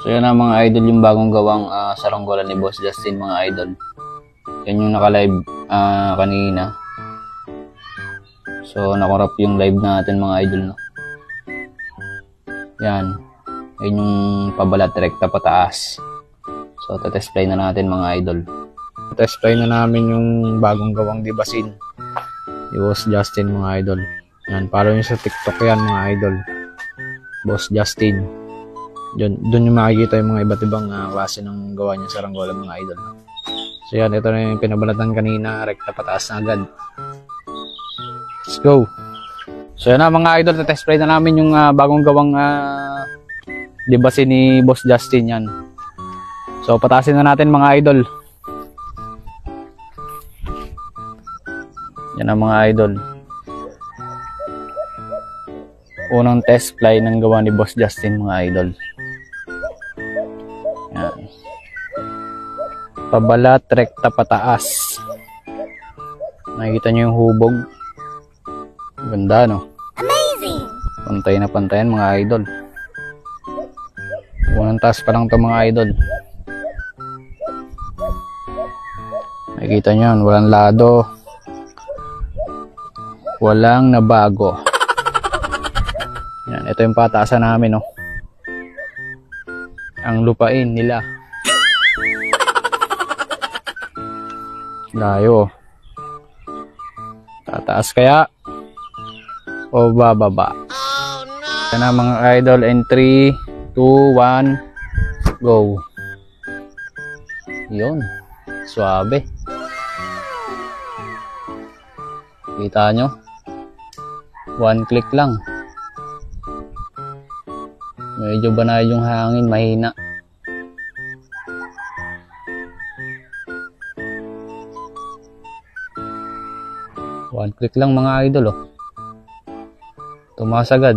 So yan na mga idol, yung bagong gawang saranggola ni Boss Justin mga idol. Yan yung naka-live kanina. So nakurap yung live natin mga idol, no. Yan. Yan yung pabalat rekta pataas. So test play na natin mga idol. Test play na namin yung bagong gawang dibasin ni Boss Justin mga idol. Yan, follow nyo sa TikTok yan mga idol. Boss Justin. Doon yung makikita yung mga iba't ibang klase ng gawa niya sa saranggola mga idol. So yan, ito na yung pinabalatan kanina, rekta pataas na agad. Let's go! So yan na mga idol, na test play na namin yung bagong gawang dibasin ni Boss Justin yan. So patasin na natin mga idol. Yan na mga idol. Unang test play ng gawa ni Boss Justin mga idol. Yan. Pabalat rekta pataas. Nakikita nyo yung hubog. Ganda, no? Amazing! Pantay na pantayan mga idol. Unang taas pa lang to mga idol. Nakikita nyo yan, walang lado. Walang nabago. Yan, ito yung pataasan namin, no? Ang lupain nila. Layo. Tataas kaya o bababa? Oh no! Yan na mga idol, in 3, 2, 1, go. Yun. Suabe. Kita nyo? One click lang. Medyo banay yung hangin, mahina. One click lang mga idol, oh. Tumaas agad.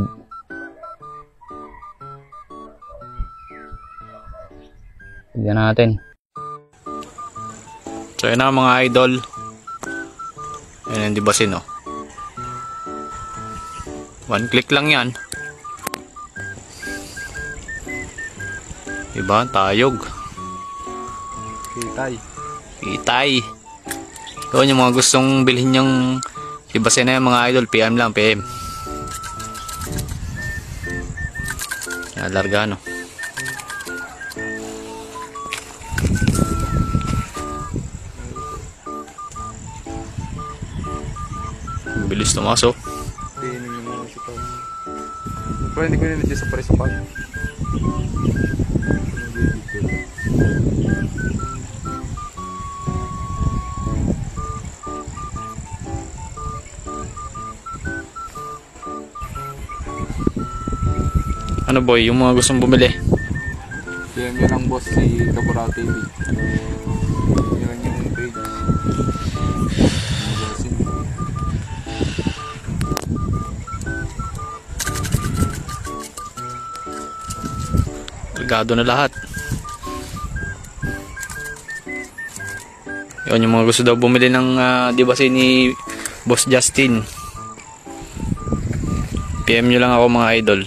Tignan natin. So yun na mga idol. Ayan yung dibasin, oh. One click lang yan. Diba? Tayog. Kitay. Kitay. Yun yung mga gustong bilhin yung dibasin na yan mga idol. PM lang, PM. Yan, larga, no? Bilis tumasok. Tingnan nyo mga sipag. Pero hindi ko nilagay sa parisapag. Ano boy, yung mga gustong bumili? PM nyo lang boss si Kaburao TV. Yun yung page. Ligado na lahat. Yun yung mga gusto daw bumili ng dibasin ni Boss Justin. PM nyo lang ako mga idol.